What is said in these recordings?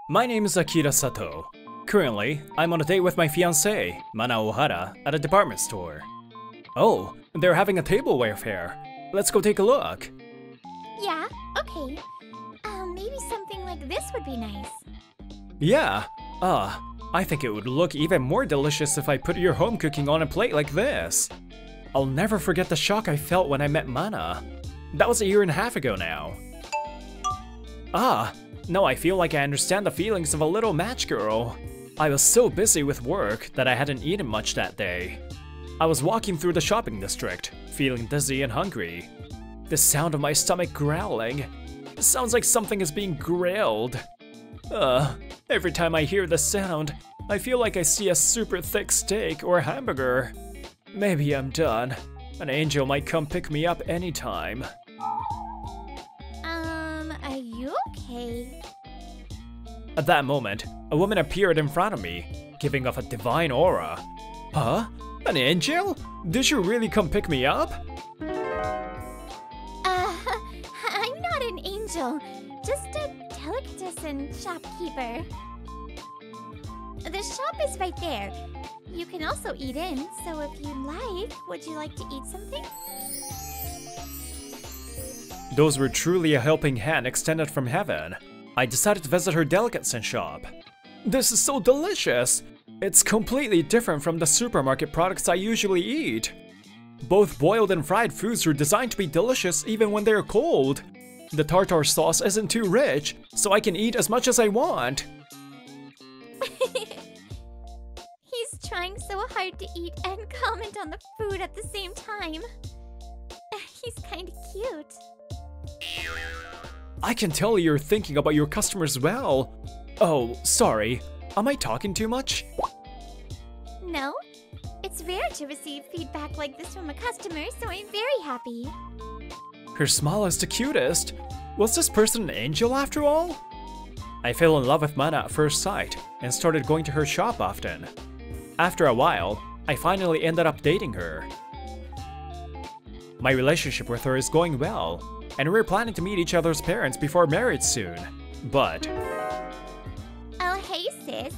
My name is Akira Sato. Currently, I'm on a date with my fiancée, Mana Ohara, at a department store. Oh, they're having a tableware fair. Let's go take a look. Yeah, okay. Maybe something like this would be nice. Yeah, I think it would look even more delicious if I put your home cooking on a plate like this. I'll never forget the shock I felt when I met Mana. That was a year and a half ago now. Now I feel like I understand the feelings of a little match girl. I was so busy with work that I hadn't eaten much that day. I was walking through the shopping district, feeling dizzy and hungry. The sound of my stomach growling. It sounds like something is being grilled. Every time I hear the sound, I feel like I see a super thick steak or hamburger. Maybe I'm done. An angel might come pick me up anytime. Are you okay? At that moment, a woman appeared in front of me, giving off a divine aura. Huh? An angel? Did you really come pick me up? I'm not an angel, just a delicatessen shopkeeper. The shop is right there. You can also eat in, so if you'd like, would you like to eat something? Those were truly a helping hand extended from heaven. I decided to visit her delicatessen shop. This is so delicious! It's completely different from the supermarket products I usually eat. Both boiled and fried foods are designed to be delicious even when they're cold. The tartar sauce isn't too rich, so I can eat as much as I want. He's trying so hard to eat and comment on the food at the same time. He's kinda cute. I can tell you're thinking about your customers well. Oh, sorry. Am I talking too much? No, it's rare to receive feedback like this from a customer, so I'm very happy. Her smile is the cutest. Was this person an angel after all? I fell in love with Mana at first sight and started going to her shop often. After a while, I finally ended up dating her. My relationship with her is going well, and we're planning to meet each other's parents before marriage soon. But... Oh, hey sis.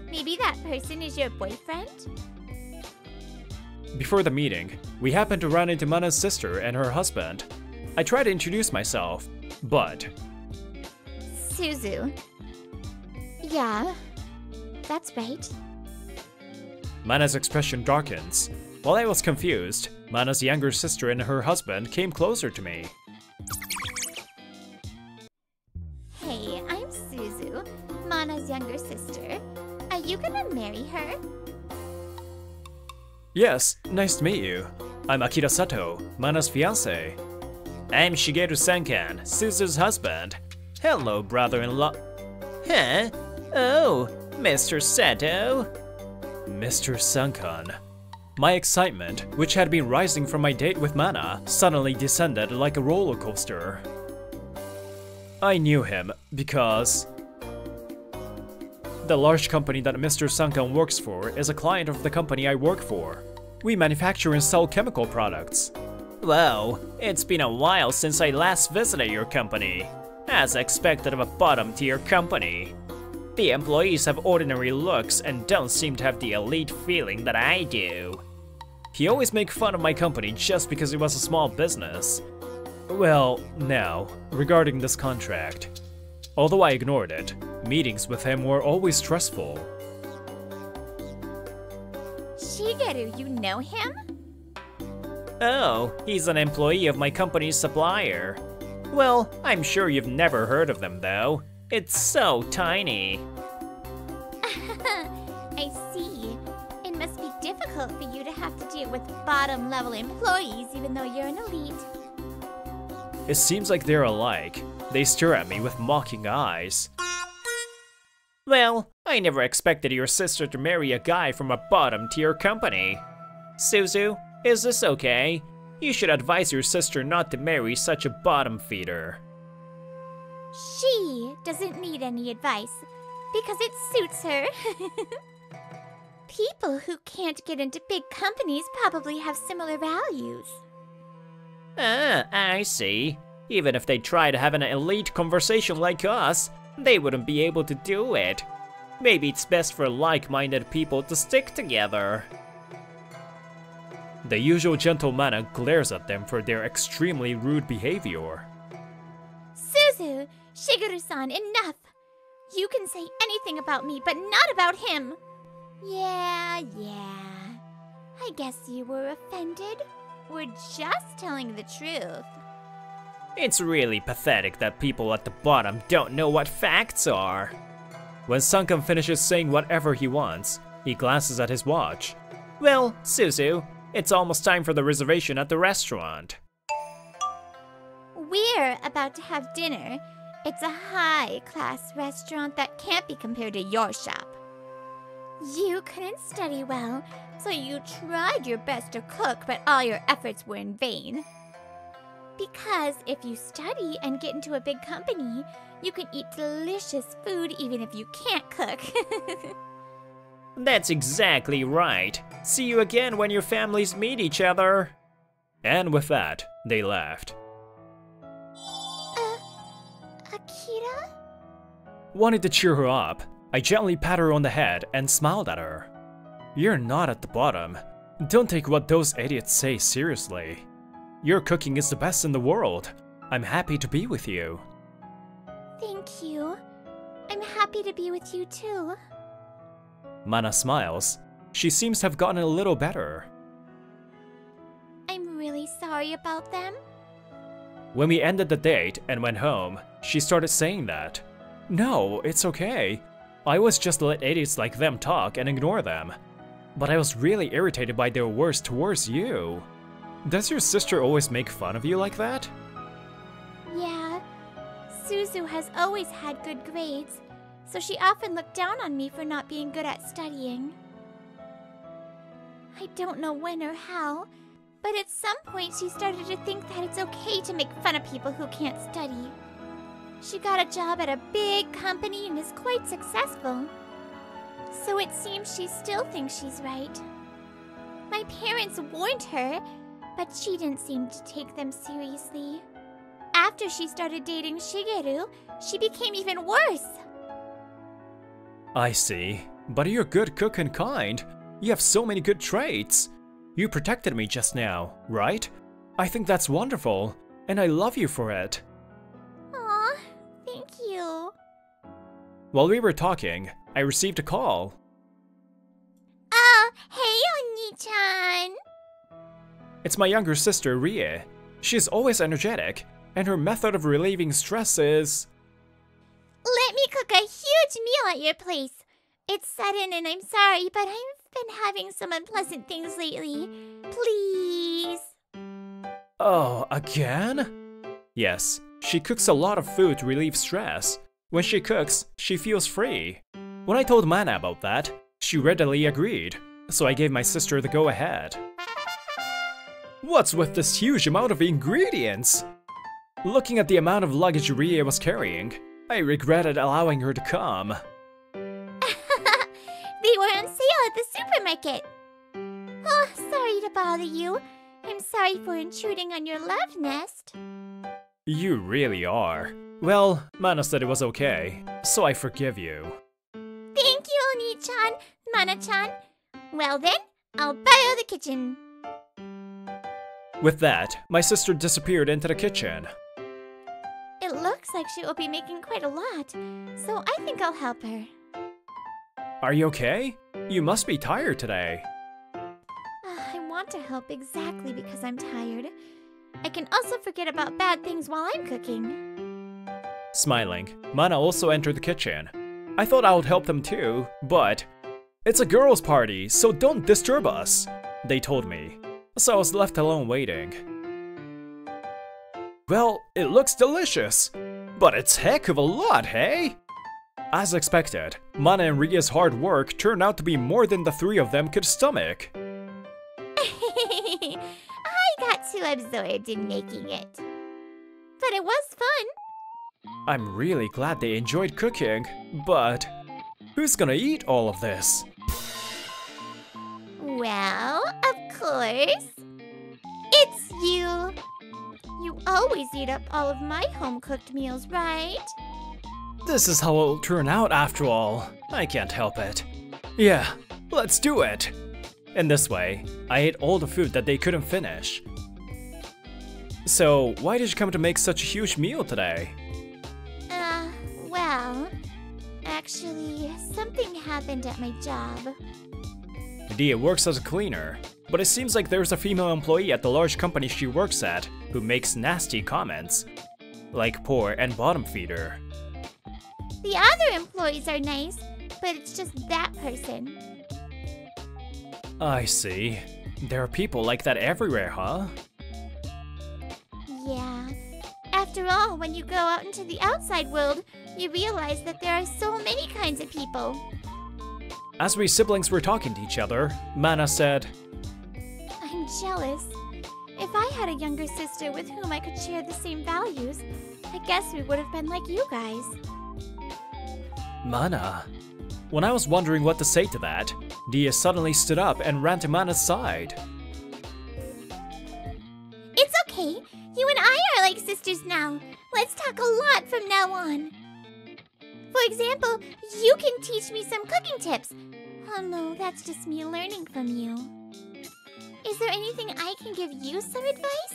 Maybe that person is your boyfriend? Before the meeting, we happened to run into Mana's sister and her husband. I tried to introduce myself, but... Suzu. Yeah, that's right. Mana's expression darkens. While I was confused, Mana's younger sister and her husband came closer to me. Hey, I'm Suzu, Mana's younger sister. Are you gonna marry her? Yes, nice to meet you. I'm Akira Sato, Mana's fiancé. I'm Shigeru Senkan, Suzu's husband. Hello, brother-in-law. Huh? Oh, Mr. Sato? Mr. Senkan. My excitement, which had been rising from my date with Mana, suddenly descended like a roller coaster. I knew him because... the large company that Mr. Senkan works for is a client of the company I work for. We manufacture and sell chemical products. Wow, it's been a while since I last visited your company. As expected of a bottom-tier company. The employees have ordinary looks and don't seem to have the elite feeling that I do. He always makes fun of my company just because it was a small business. Well, now, regarding this contract. Although I ignored it, meetings with him were always stressful. Shigeru, you know him? Oh, he's an employee of my company's supplier. Well, I'm sure you've never heard of them though. It's so tiny. I see. It must be difficult for you to have to deal with bottom-level employees even though you're an elite. It seems like they're alike. They stare at me with mocking eyes. Well, I never expected your sister to marry a guy from a bottom-tier company. Suzu, is this okay? You should advise your sister not to marry such a bottom feeder. She doesn't need any advice because it suits her. People who can't get into big companies probably have similar values. Ah, I see. Even if they try to have an elite conversation like us, they wouldn't be able to do it. Maybe it's best for like-minded people to stick together. The usual gentle Mana glares at them for their extremely rude behavior. Suzu! Shigeru-san, enough! You can say anything about me, but not about him! Yeah. I guess you were offended. We're just telling the truth. It's really pathetic that people at the bottom don't know what facts are. When Sunken finishes saying whatever he wants, he glances at his watch. Well, Suzu, it's almost time for the reservation at the restaurant. We're about to have dinner. It's a high-class restaurant that can't be compared to your shop. You couldn't study well, so you tried your best to cook, but all your efforts were in vain. Because if you study and get into a big company, you can eat delicious food even if you can't cook. That's exactly right. See you again when your families meet each other. And with that, they left. Akira? Wanting to cheer her up, I gently pat her on the head and smiled at her. You're not at the bottom. Don't take what those idiots say seriously. Your cooking is the best in the world. I'm happy to be with you. Thank you. I'm happy to be with you too. Mana smiles. She seems to have gotten a little better. I'm really sorry about them. When we ended the date and went home, she started saying that. No, it's okay. I was just to let idiots like them talk and ignore them. But I was really irritated by their words towards you. Does your sister always make fun of you like that? Yeah. Suzu has always had good grades, so she often looked down on me for not being good at studying. I don't know when or how, but at some point she started to think that it's okay to make fun of people who can't study. She got a job at a big company and is quite successful. So it seems she still thinks she's right. My parents warned her, but she didn't seem to take them seriously. After she started dating Shigeru, she became even worse. I see. But you're a good cook and kind. You have so many good traits. You protected me just now, right? I think that's wonderful, and I love you for it. Aw, thank you. While we were talking, I received a call. Oh, hey, Oni-chan. It's my younger sister, Rie. She's always energetic, and her method of relieving stress is... Let me cook a huge meal at your place. It's sudden and I'm sorry, but I've been having some unpleasant things lately. Please. Oh, again? Yes, she cooks a lot of food to relieve stress. When she cooks, she feels free. When I told Mana about that, she readily agreed, so I gave my sister the go-ahead. What's with this huge amount of ingredients? Looking at the amount of luggage Rie was carrying, I regretted allowing her to come. They were on sale at the supermarket. Oh, sorry to bother you. I'm sorry for intruding on your love nest. You really are. Well, Mana said it was okay, so I forgive you. Thank you, Oni-chan, Mana-chan. Well then, I'll borrow the kitchen. With that, my sister disappeared into the kitchen. It looks like she will be making quite a lot, so I think I'll help her. Are you okay? You must be tired today. I want to help exactly because I'm tired. I can also forget about bad things while I'm cooking. Smiling, Mana also entered the kitchen. I thought I would help them too, but... It's a girls' party, so don't disturb us, they told me. So I was left alone waiting. Well, it looks delicious, but it's heck of a lot, hey? As expected, Mana and Rie's hard work turned out to be more than the three of them could stomach. I got too absorbed in making it. But it was fun. I'm really glad they enjoyed cooking, but who's gonna eat all of this? Well, of course. It's you. You always eat up all of my home-cooked meals, right? This is how it'll turn out after all. I can't help it. Yeah, let's do it! In this way, I ate all the food that they couldn't finish. So, why did you come to make such a huge meal today? Well, actually, something happened at my job. Dia works as a cleaner, but it seems like there's a female employee at the large company she works at who makes nasty comments, like poor and bottom feeder. The other employees are nice, but it's just that person. I see. There are people like that everywhere, huh? Yeah. After all, when you go out into the outside world, you realize that there are so many kinds of people. As we siblings were talking to each other, Mana said, I'm jealous. If I had a younger sister with whom I could share the same values, I guess we would have been like you guys. Mana. When I was wondering what to say to that, Dia suddenly stood up and ran to Mana's side. It's okay. You and I are like sisters now. Let's talk a lot from now on. For example, you can teach me some cooking tips. Oh no, that's just me learning from you. Is there anything I can give you some advice?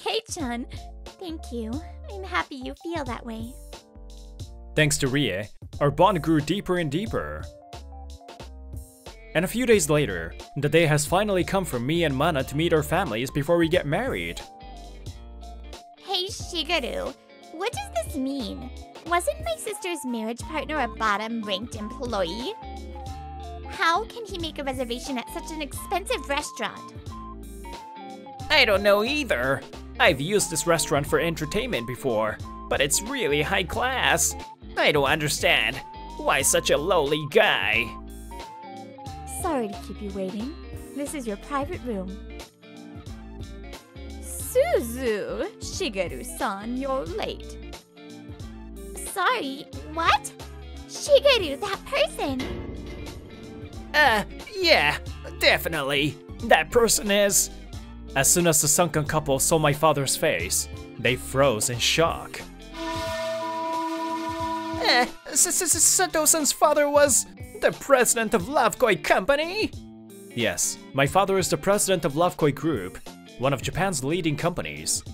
Hey-chan, thank you. I'm happy you feel that way. Thanks to Rie, our bond grew deeper and deeper. And a few days later, the day has finally come for me and Mana to meet our families before we get married. Hey Shigeru, what does this mean? Wasn't my sister's marriage partner a bottom-ranked employee? How can he make a reservation at such an expensive restaurant? I don't know either. I've used this restaurant for entertainment before, but it's really high class. I don't understand. Why such a lowly guy? Sorry to keep you waiting. This is your private room. Suzu, Shigeru-san, you're late. Sorry, what? Shigeru, that person! Yeah, definitely. That person is... As soon as the sunken couple saw my father's face, they froze in shock. Sato-san's father was the president of Lovekoi Company? Yes, my father is the president of Lovekoi Group, one of Japan's leading companies.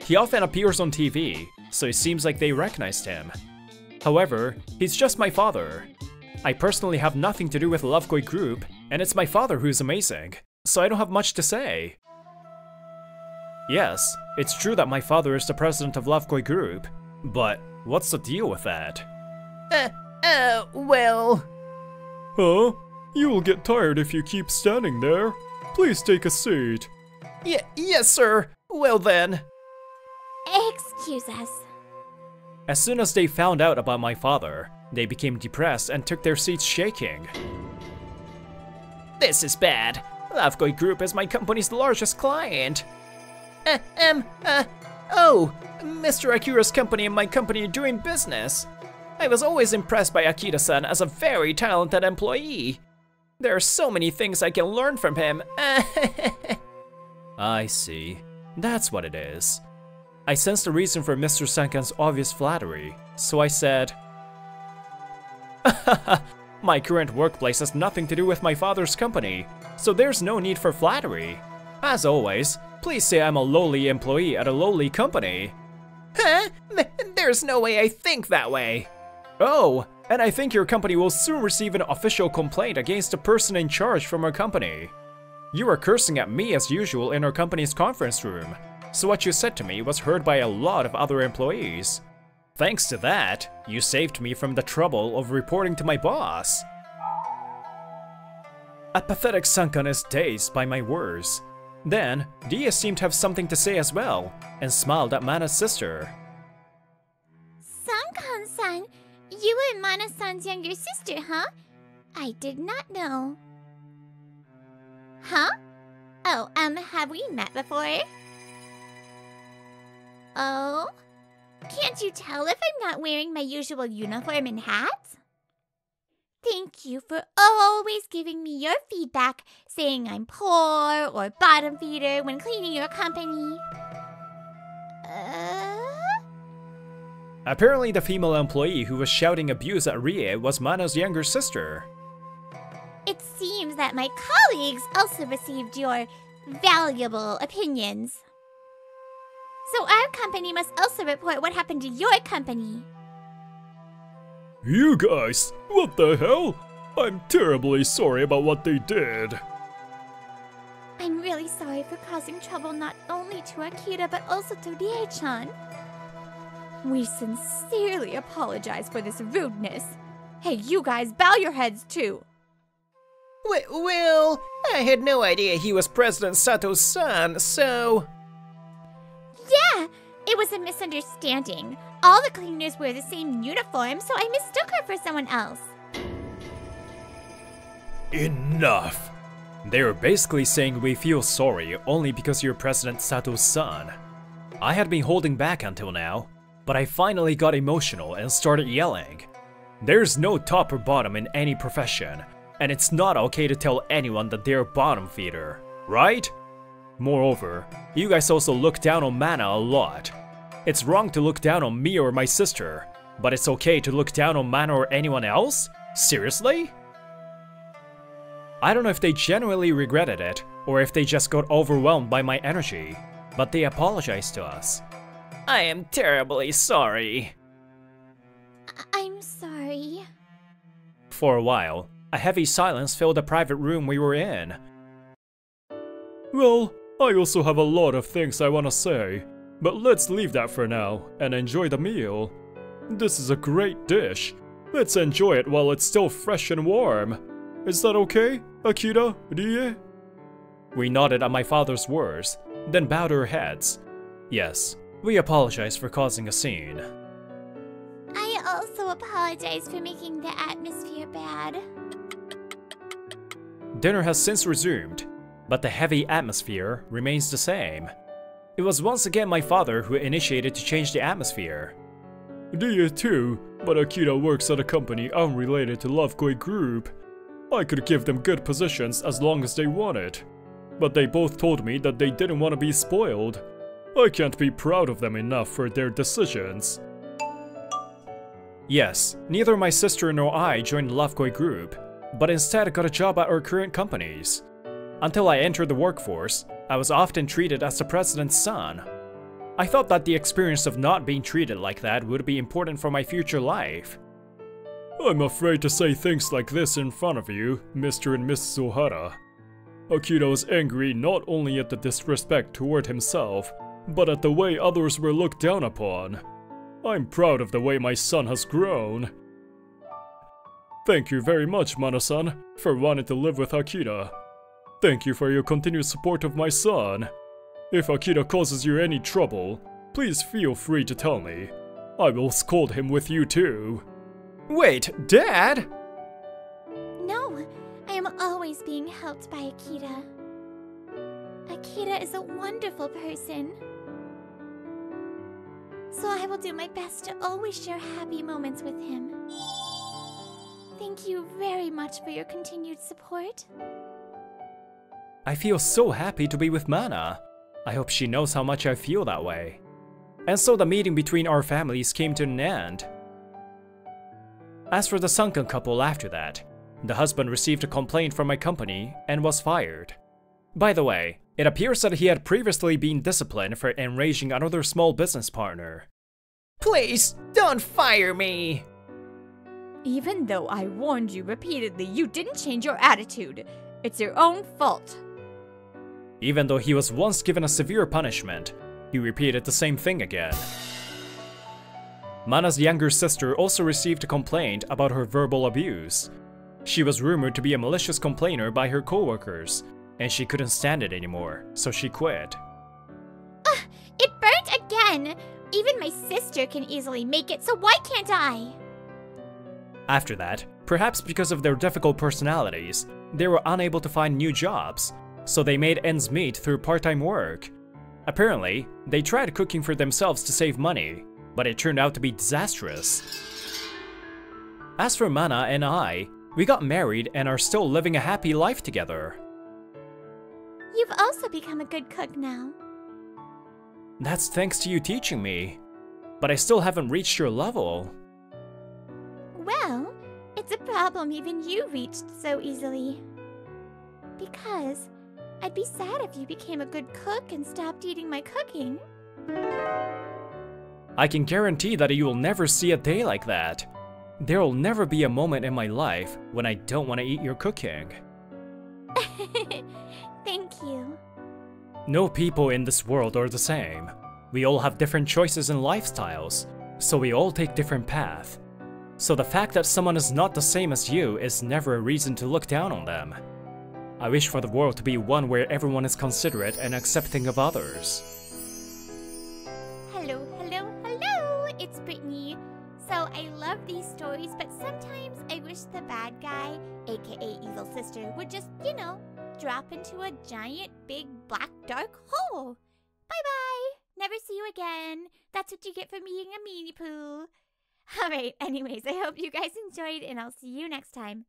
He often appears on TV, so it seems like they recognized him. However, he's just my father. I personally have nothing to do with Lovekoi Group, and it's my father who's amazing, so I don't have much to say. Yes, it's true that my father is the president of Lovekoi Group, but what's the deal with that? Well... Huh? You will get tired if you keep standing there. Please take a seat. Yes, sir. Well then. Excuse us. As soon as they found out about my father, they became depressed and took their seats shaking. This is bad. Lovekoi Group is my company's largest client. Oh, Mr. Akira's company and my company are doing business. I was always impressed by Akira-san as a very talented employee. There are so many things I can learn from him. I see. That's what it is. I sensed the reason for Mr. Sankan's obvious flattery, so I said, my current workplace has nothing to do with my father's company, so there's no need for flattery. As always, please say I'm a lowly employee at a lowly company. Huh? There's no way I think that way. Oh, and I think your company will soon receive an official complaint against the person in charge from our company. You were cursing at me as usual in our company's conference room, so what you said to me was heard by a lot of other employees. Thanks to that, you saved me from the trouble of reporting to my boss. A pathetic Sankan is dazed by my words. Then, Dia seemed to have something to say as well, and smiled at Mana's sister. Sankan-san, you were Mana-san's younger sister, huh? I did not know. Huh? Oh, have we met before? Oh? Can't you tell if I'm not wearing my usual uniform and hat? Thank thank you for always giving me your feedback, saying I'm poor or bottom feeder when cleaning your company. Apparently the female employee who was shouting abuse at Rie was Mana's younger sister. It seems that my colleagues also received your valuable opinions. So our company must also report what happened to your company. You guys, what the hell? I'm terribly sorry about what they did. I'm really sorry for causing trouble not only to Akira but also to Rie-chan. We sincerely apologize for this rudeness. Hey, you guys, bow your heads too. Well, I had no idea he was President Sato's son, so... Yeah, it was a misunderstanding. All the cleaners wear the same uniform, so I mistook her for someone else. Enough! They were basically saying we feel sorry only because you're President Sato's son. I had been holding back until now, but I finally got emotional and started yelling. There's no top or bottom in any profession, and it's not okay to tell anyone that they're a bottom feeder, right? Moreover, you guys also look down on Mana a lot. It's wrong to look down on me or my sister, but it's okay to look down on Mana or anyone else? Seriously? I don't know if they genuinely regretted it, or if they just got overwhelmed by my energy, but they apologized to us. I am terribly sorry. I'm sorry. For a while, a heavy silence filled the private room we were in. Well, I also have a lot of things I want to say, but let's leave that for now and enjoy the meal. This is a great dish. Let's enjoy it while it's still fresh and warm. Is that okay, Akira, Rie? We nodded at my father's words, then bowed our heads. Yes, we apologize for causing a scene. I also apologize for making the atmosphere bad. Dinner has since resumed, but the heavy atmosphere remains the same. It was once again my father who initiated to change the atmosphere. Rie too, but Akira works at a company unrelated to Lovegoy Group. I could give them good positions as long as they wanted. But they both told me that they didn't want to be spoiled. I can't be proud of them enough for their decisions. Yes, neither my sister nor I joined the Lovegoy Group, but instead got a job at our current companies. Until I entered the workforce, I was often treated as the president's son. I thought that the experience of not being treated like that would be important for my future life. I'm afraid to say things like this in front of you, Mr. and Mrs. Ohara. Akira was angry not only at the disrespect toward himself, but at the way others were looked down upon. I'm proud of the way my son has grown. Thank you very much, Mana-san, for wanting to live with Akira. Thank you for your continued support of my son. If Akira causes you any trouble, please feel free to tell me. I will scold him with you too. Wait, Dad? No, I am always being helped by Akira. Akira is a wonderful person. So I will do my best to always share happy moments with him. Thank you very much for your continued support. I feel so happy to be with Mana. I hope she knows how much I feel that way. And so the meeting between our families came to an end. As for the sunken couple after that, the husband received a complaint from my company and was fired. By the way, it appears that he had previously been disciplined for enraging another small business partner. Please, don't fire me! Even though I warned you repeatedly, you didn't change your attitude. It's your own fault. Even though he was once given a severe punishment, he repeated the same thing again. Mana's younger sister also received a complaint about her verbal abuse. She was rumored to be a malicious complainer by her coworkers, and she couldn't stand it anymore, so she quit. It burnt again! Even my sister can easily make it, so why can't I? After that, perhaps because of their difficult personalities, they were unable to find new jobs, so they made ends meet through part-time work. Apparently, they tried cooking for themselves to save money, but it turned out to be disastrous. As for Mana and I, We got married and are still living a happy life together. You've also become a good cook now. That's thanks to you teaching me. But I still haven't reached your level. Well, it's a problem even you reached so easily. Because I'd be sad if you became a good cook and stopped eating my cooking. I can guarantee that you will never see a day like that. There will never be a moment in my life when I don't want to eat your cooking. Thank you. No people in this world are the same. We all have different choices and lifestyles, so we all take different paths. So the fact that someone is not the same as you is never a reason to look down on them. I wish for the world to be one where everyone is considerate and accepting of others. Hello, hello, hello! It's Brittany. So I love these stories, but sometimes I wish the bad guy, aka Evil Sister, would just, drop into a giant, big, black, dark hole. Bye-bye! Never see you again. That's what you get for being a meanie poo. Alright, anyways, I hope you guys enjoyed, and I'll see you next time.